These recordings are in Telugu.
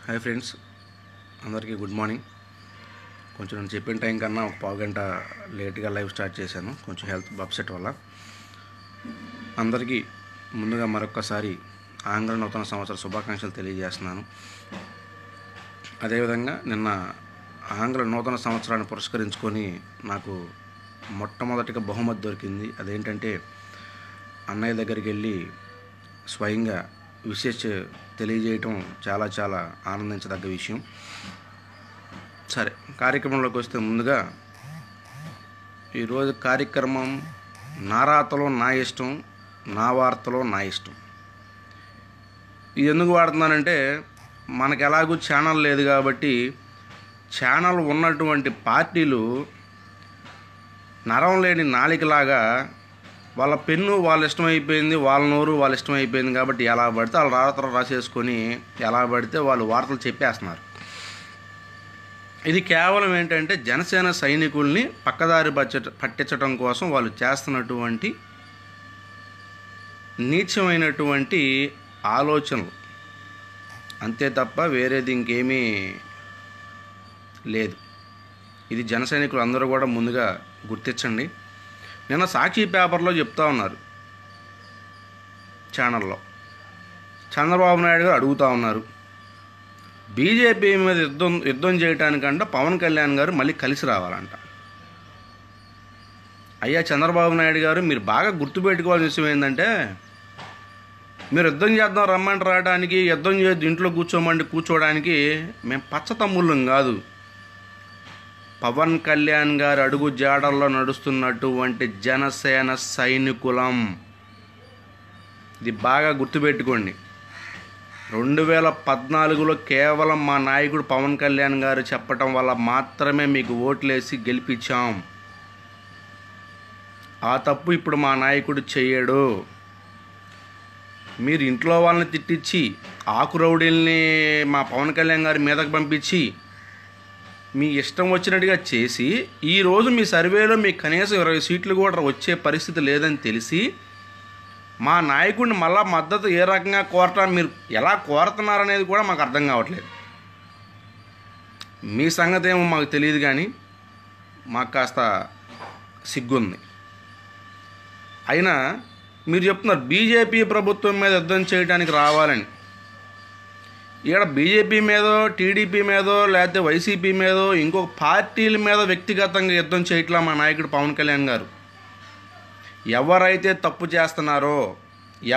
హాయ్ ఫ్రెండ్స్, అందరికీ గుడ్ మార్నింగ్. కొంచెం నేను చెప్పిన టైం కన్నా ఒక పావు గంట లేట్గా లైవ్ స్టార్ట్ చేశాను, కొంచెం హెల్త్ అప్సెట్ వల్ల. అందరికీ ముందుగా మరొక్కసారి ఆంగ్ల నూతన సంవత్సర శుభాకాంక్షలు తెలియజేస్తున్నాను. అదేవిధంగా నిన్న ఆంగ్ల నూతన సంవత్సరాన్ని పురస్కరించుకొని నాకు మొట్టమొదటిగా బహుమతి దొరికింది. అదేంటంటే అన్నయ్య దగ్గరికి వెళ్ళి స్వయంగా విశేష తెలియజేయటం చాలా చాలా ఆనందించదగ్గ విషయం. సరే, కార్యక్రమంలోకి వస్తే ముందుగా ఈరోజు కార్యక్రమం నా రాతలో నా ఇష్టం, నా వార్తలో నా ఇష్టం. ఇది ఎందుకు వాడుతున్నానంటే మనకు ఎలాగూ ఛానల్ లేదు కాబట్టి ఛానల్ ఉన్నటువంటి పార్టీలు నరం లేని నాలికలాగా వాళ్ళ పెన్ను వాళ్ళ ఇష్టమైపోయింది, వాళ్ళ నోరు వాళ్ళ ఇష్టమైపోయింది కాబట్టి ఎలా పడితే వాళ్ళు రాతలు రాసేసుకొని ఎలా పడితే వాళ్ళు వార్తలు చెప్పేస్తున్నారు. ఇది కేవలం ఏంటంటే జనసేన సైనికుల్ని పక్కదారి పట్టించడం కోసం వాళ్ళు చేస్తున్నటువంటి నీచమైనటువంటి ఆలోచనలు, అంతే తప్ప వేరేది ఇంకేమీ లేదు. ఇది జన సైనికులు అందరూ కూడా ముందుగా గుర్తించండి. నిన్న సాక్షి పేపర్లో చెప్తా ఉన్నారు, ఛానల్లో చంద్రబాబు నాయుడు గారు అడుగుతూ ఉన్నారు, బీజేపీ మీద యుద్ధం చేయడానికంటే పవన్ కళ్యాణ్ గారు మళ్ళీ కలిసి రావాలంట. అయ్యా చంద్రబాబు నాయుడు గారు, మీరు బాగా గుర్తుపెట్టుకోవాల్సిన విషయం ఏంటంటే, మీరు యుద్ధం చేద్దాం రమ్మంటే రావడానికి, యుద్ధం చేద్దాం ఇంట్లో కూర్చోడానికి మేము పచ్చ తమ్ముళ్ళం కాదు. పవన్ కళ్యాణ్ గారు అడుగు జాడల్లో నడుస్తున్నటువంటి జనసేన సైనికులం. ఇది బాగా గుర్తుపెట్టుకోండి. 2014లో కేవలం మా నాయకుడు పవన్ కళ్యాణ్ గారు చెప్పటం వల్ల మాత్రమే మీకు ఓట్లేసి గెలిపించాం. ఆ తప్పు ఇప్పుడు మా నాయకుడు చెయ్యడు. మీరు ఇంట్లో వాళ్ళని తిట్టించి ఆకు రౌడీల్ని మా పవన్ కళ్యాణ్ గారి మీదకు పంపించి మీ ఇష్టం వచ్చినట్టుగా చేసి ఈరోజు మీ సర్వేలో మీకు కనీసం 20 సీట్లు కూడా వచ్చే పరిస్థితి లేదని తెలిసి మా నాయకుడిని మళ్ళా మద్దతు ఏ రకంగా కోరటం, మీరు ఎలా కోరుతున్నారనేది కూడా మాకు అర్థం కావట్లేదు. మీ సంగతి ఏమో మాకు తెలియదు, కానీ మాకు కాస్త సిగ్గుంది. అయినా మీరు చెప్తున్నారు బీజేపీ ప్రభుత్వం మీద యుద్ధం చేయడానికి రావాలని. ఇక్కడ బీజేపీ మీదో, టీడీపీ మీదో, లేకపోతే వైసీపీ మీదో, ఇంకొక పార్టీల మీద వ్యక్తిగతంగా యుద్ధం చేయట్లా మా నాయకుడు పవన్ కళ్యాణ్ గారు. ఎవరైతే తప్పు చేస్తున్నారో,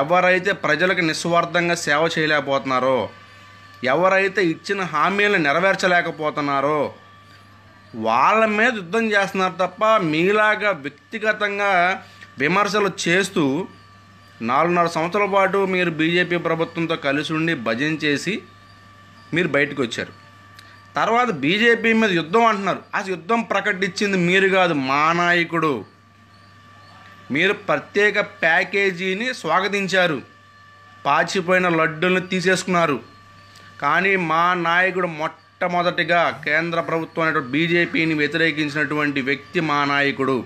ఎవరైతే ప్రజలకు నిస్వార్థంగా సేవ చేయలేకపోతున్నారో, ఎవరైతే ఇచ్చిన హామీలను నెరవేర్చలేకపోతున్నారో వాళ్ళ మీద యుద్ధం చేస్తున్నారు తప్ప మీలాగా వ్యక్తిగతంగా విమర్శలు చేస్తూ 4.5 సంవత్సరాల పాటు మీరు బీజేపీ ప్రభుత్వంతో కలిసి ఉండి భజన చేసి మీరు బయటకు వచ్చారు. తర్వాత బీజేపీ మీద యుద్ధం అంటున్నారు. ఆ యుద్ధం ప్రకటించింది మీరు కాదు, మా నాయకుడు. మీరు ప్రత్యేక ప్యాకేజీని స్వాగతించారు, పాచిపోయిన లడ్డూలను తీసేసుకున్నారు. కానీ మా నాయకుడు మొట్టమొదటిగా కేంద్ర ప్రభుత్వం అనేటువంటి బీజేపీని వ్యతిరేకించినటువంటి వ్యక్తి మా నాయకుడు.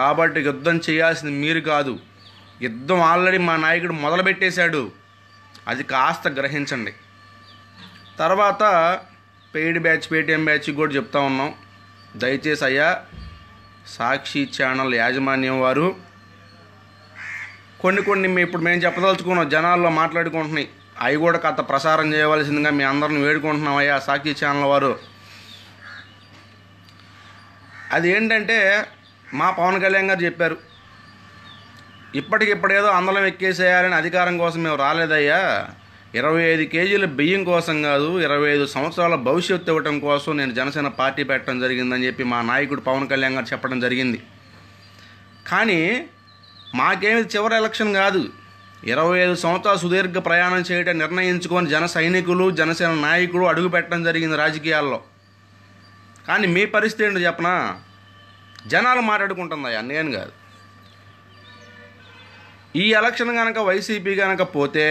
కాబట్టి యుద్ధం చేయాల్సింది మీరు కాదు, యుద్ధం ఆల్రెడీ మా నాయకుడు మొదలుపెట్టేశాడు. అది కాస్త గ్రహించండి. తర్వాత పెయిడ్ బ్యాచ్, పేటీఎం బ్యాచ్ కూడా చెప్తా ఉన్నాం. దయచేసి అయ్యా సాక్షి ఛానల్ యాజమాన్యం వారు కొన్ని ఇప్పుడు మేము చెప్పదలుచుకున్నాం, జనాల్లో మాట్లాడుకుంటున్నాయి, అవి కూడా కాస్త ప్రసారం చేయవలసిందిగా మీ అందరిని వేడుకుంటున్నాం. అయ్యా సాక్షి ఛానల్ వారు, అది ఏంటంటే మా పవన్ కళ్యాణ్ గారు చెప్పారు, ఇప్పటికిప్పుడేదో అందలం ఎక్కేసేయాలని అధికారం కోసం మేము రాలేదయ్యా, 25 కేజీల బియ్యం కోసం కాదు, 25 సంవత్సరాల భవిష్యత్తు ఇవ్వటం కోసం నేను జనసేన పార్టీ పెట్టడం జరిగిందని చెప్పి మా నాయకుడు పవన్ కళ్యాణ్ గారు చెప్పడం జరిగింది. కానీ మాకేమి చివరి ఎలక్షన్ కాదు, 25 సంవత్సరాలు సుదీర్ఘ ప్రయాణం చేయడం నిర్ణయించుకొని జన సైనికులు, జనసేన నాయకులు అడుగు పెట్టడం జరిగింది రాజకీయాల్లో. కానీ మీ పరిస్థితి ఏంటో చెప్పనా, జనాలు మాట్లాడుకుంటుందయ్యా, నేను కాదు. ఈ ఎలక్షన్ కనుక వైసీపీ కనుక పోతే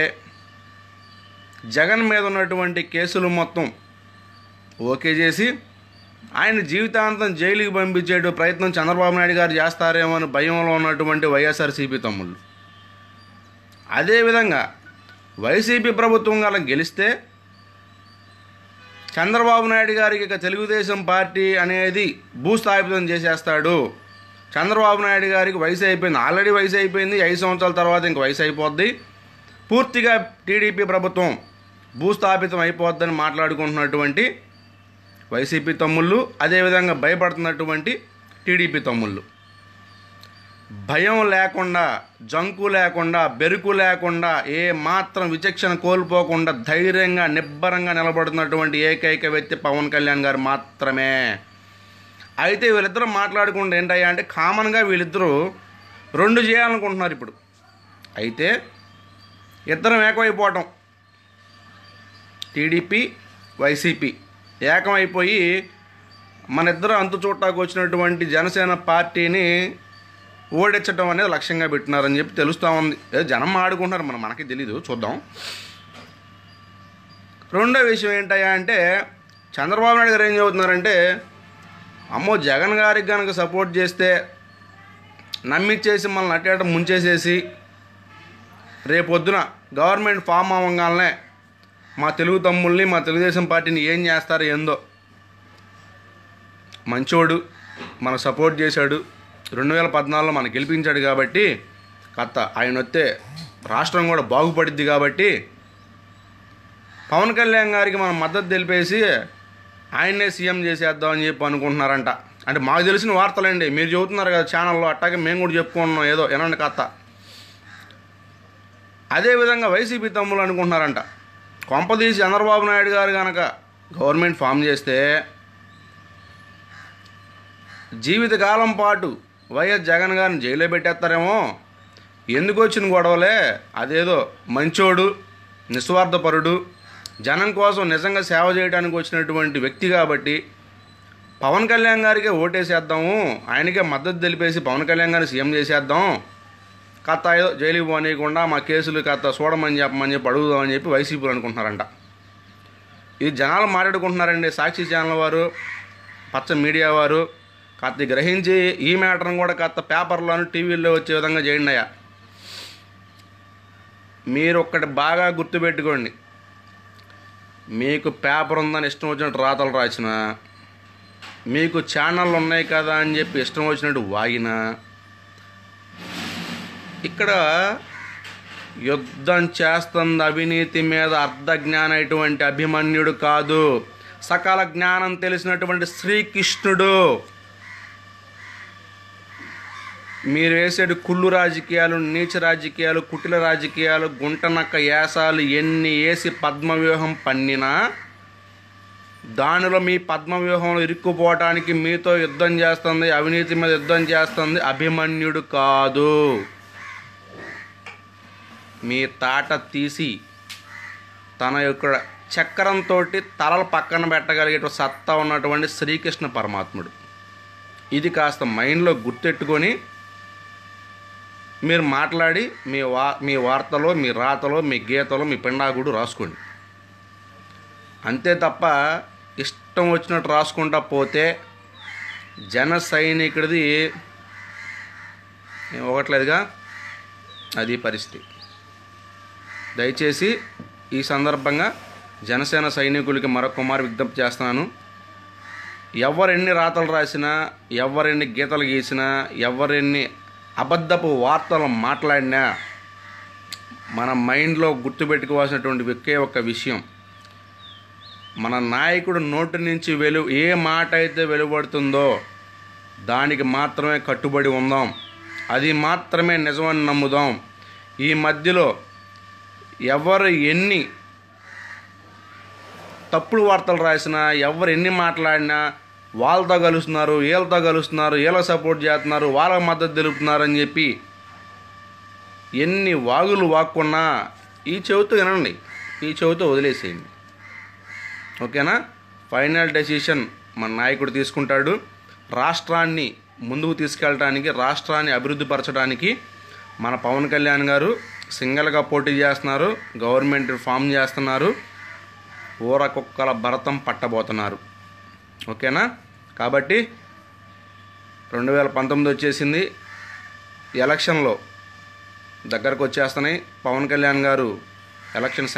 జగన్ మీద ఉన్నటువంటి కేసులు మొత్తం ఓకే చేసి ఆయన జీవితాంతం జైలుకి పంపించే ప్రయత్నం చంద్రబాబు నాయుడు గారు చేస్తారేమో అని భయంలో ఉన్నటువంటి వైఎస్ఆర్సీపీ తమ్ముళ్ళు, అదేవిధంగా వైసీపీ ప్రభుత్వం గల గెలిస్తే చంద్రబాబు నాయుడు గారికి ఇక తెలుగుదేశం పార్టీ అనేది భూస్థాపితం చేసేస్తాడు. చంద్రబాబు నాయుడు గారికి వయసు అయిపోయింది, ఆల్రెడీ వయసు అయిపోయింది, 5 సంవత్సరాల తర్వాత ఇంక వయసు అయిపోద్ది, పూర్తిగా టీడీపీ ప్రభుత్వం భూస్థాపితం అయిపోద్దని మాట్లాడుకుంటున్నటువంటి వైసీపీ తమ్ముళ్ళు, అదేవిధంగా భయపడుతున్నటువంటి టీడీపీ తమ్ముళ్ళు, భయం లేకుండా, జంకు లేకుండా, బెరుకు లేకుండా, ఏ మాత్రం విచక్షణ కోల్పోకుండా ధైర్యంగా నిబ్బరంగా నిలబడుతున్నటువంటి ఏకైక వ్యక్తి పవన్ కళ్యాణ్ గారు మాత్రమే. అయితే వీళ్ళిద్దరూ మాట్లాడుకుంటే ఏంటయ్యా అంటే, కామన్గా వీళ్ళిద్దరూ 2 చేయాలనుకుంటున్నారు ఇప్పుడు. అయితే ఇద్దరం ఏకమైపోవటం, టీడీపీ వైసీపీ ఏకమైపోయి మన ఇద్దరు అంతు చూడటానికి వచ్చినటువంటి జనసేన పార్టీని ఓడించడం అనేది లక్ష్యంగా పెట్టినారని చెప్పి తెలుస్తూ ఉంది. జనం ఆడుకుంటున్నారు, మనకి తెలీదు, చూద్దాం. రెండో విషయం ఏంటయ్యా అంటే, చంద్రబాబు నాయుడు గారు ఏం చెబుతున్నారంటే, అమ్మో జగన్ గారికి కనుక సపోర్ట్ చేస్తే నమ్మిచ్చేసి మనల్ని అట్టేట ముంచేసేసి రేపొద్దున గవర్నమెంట్ ఫామ్ అవ్వగానే మా తెలుగు తమ్ముళ్ళని, మా తెలుగుదేశం పార్టీని ఏం చేస్తారో ఏందో. మంచోడు, మనకు సపోర్ట్ చేశాడు, 2014లో మనం గెలిపించాడు కాబట్టి ఆయన వస్తే రాష్ట్రం కూడా బాగుపడిద్ది కాబట్టి పవన్ కళ్యాణ్ గారికి మనం మద్దతు తెలిపేసి ఆయన్నే సీఎం చేసేద్దామని చెప్పి అనుకుంటున్నారంట. అంటే మాకు తెలిసిన వార్తలండి, మీరు చెబుతున్నారు కదా ఛానల్లో, అట్టాగే మేము కూడా చెప్పుకుంటున్నాం, ఏదో వినండి కథ. అదేవిధంగా వైసీపీ తమ్ముళ్ళు అనుకుంటున్నారంట, కొంపదీసి చంద్రబాబు నాయుడు గారు కనుక గవర్నమెంట్ ఫామ్ చేస్తే జీవితకాలం పాటు వైఎస్ జగన్ గారిని జైల్లో పెట్టేస్తారేమో, ఎందుకు వచ్చిన గొడవలే, అదేదో మంచోడు, నిస్వార్థపరుడు, జనం కోసం నిజంగా సేవ చేయడానికి వచ్చినటువంటి వ్యక్తి కాబట్టి పవన్ కళ్యాణ్ గారికే ఓటేసేద్దాము, ఆయనకే మద్దతు తెలిపేసి పవన్ కళ్యాణ్ గారిని సీఎం చేసేద్దాం, కథ ఏదో జైలుకి పోనీయకుండా మా కేసులు కథ చూడమని చెప్పమని చెప్పి అడుగుదామని చెప్పి వైసీపీలు అనుకుంటున్నారంట. ఇది జనాలు మాట్లాడుకుంటున్నారండి. సాక్షి ఛానల్ వారు, పచ్చ మీడియా వారు కథ గ్రహించి ఈ మ్యాటర్ను కూడా కథ పేపర్లోను టీవీల్లో వచ్చే విధంగా చేయండి అయ్యా. మీరు ఒక్కటి బాగా గుర్తుపెట్టుకోండి, మీకు పేపర్ ఉందని ఇష్టం వచ్చినట్టు రాతలు రాసిన, మీకు ఛానళ్ళు ఉన్నాయి కదా అని చెప్పి ఇష్టం వచ్చినట్టు వాగినా, ఇక్కడ యుద్ధం చేస్తుంది అవినీతి మీద అర్ధజ్ఞానం ఇటువంటి అభిమన్యుడు కాదు, సకల జ్ఞానం తెలిసినటువంటి శ్రీకృష్ణుడు. మీరు వేసేటి కుళ్ళు రాజకీయాలు, నీచ రాజకీయాలు, కుటిల రాజకీయాలు, గుంటనక్క యాసాలు ఎన్ని వేసి పద్మవ్యూహం పన్నినా దానిలో మీ పద్మవ్యూహంలో ఇరుక్కుపోవటానికి మీతో యుద్ధం చేస్తుంది, అవినీతి మీద యుద్ధం చేస్తుంది అభిమన్యుడు కాదు. మీ తాట తీసి తన యొక్క చక్రంతో తలలు పక్కన పెట్టగలిగే సత్తా ఉన్నటువంటి శ్రీకృష్ణ పరమాత్ముడు. ఇది కాస్త మైండ్లో గుర్తెట్టుకొని మీరు మాట్లాడి మీ వార్తలో, మీ రాతలో, మీ గీతలో, మీ పిండాగుడు రాసుకోండి. అంతే తప్ప ఇష్టం వచ్చినట్టు రాసుకుంటా పోతే జన సైనికుడిది ఒకట్లేదుగా, అది పరిస్థితి. దయచేసి ఈ సందర్భంగా జనసేన సైనికులకి మరొకమారు విజ్ఞప్తి చేస్తున్నాను. ఎవరెన్ని రాతలు రాసినా, ఎవరెన్ని గీతలు గీసినా, ఎవరెన్ని అబద్ధపు వార్తలు మాట్లాడినా మన మైండ్లో గుర్తుపెట్టుకోవాల్సినటువంటి ఒకే ఒక్క విషయం, మన నాయకుడు నోటి నుంచి ఏ మాట అయితే వెలువడుతుందో దానికి మాత్రమే కట్టుబడి ఉందాం, అది మాత్రమే నిజమని నమ్ముదాం. ఈ మధ్యలో ఎవరు ఎన్ని తప్పుడు వార్తలు రాసినా, ఎవరు ఎన్ని మాట్లాడినా వాళ్ళతో కలుస్తున్నారు, వీళ్ళతో కలుస్తున్నారు, వీళ్ళకి సపోర్ట్ చేస్తున్నారు, వాళ్ళకి మద్దతు తెలుపుతున్నారు అని చెప్పి ఎన్ని వాగులు వాక్కున్నా ఈ చెవితో వినండి, ఈ చెవితో వదిలేసేయండి. ఓకేనా? ఫైనల్ డెసిషన్ మన నాయకుడు తీసుకుంటాడు. రాష్ట్రాన్ని ముందుకు తీసుకెళ్ళడానికి, రాష్ట్రాన్ని అభివృద్ధి పరచడానికి మన పవన్ కళ్యాణ్ గారు సింగిల్గా పోటీ చేస్తున్నారు, గవర్నమెంట్ ఫామ్ చేస్తున్నారు, ఊరకుక్కల భరతం పట్టబోతున్నారు. ఓకేనా? కాబట్టి 2019 వచ్చేసింది, ఎలక్షన్లో దగ్గరకు వచ్చేస్తున్నాయి. పవన్ కళ్యాణ్ గారు ఎలక్షన్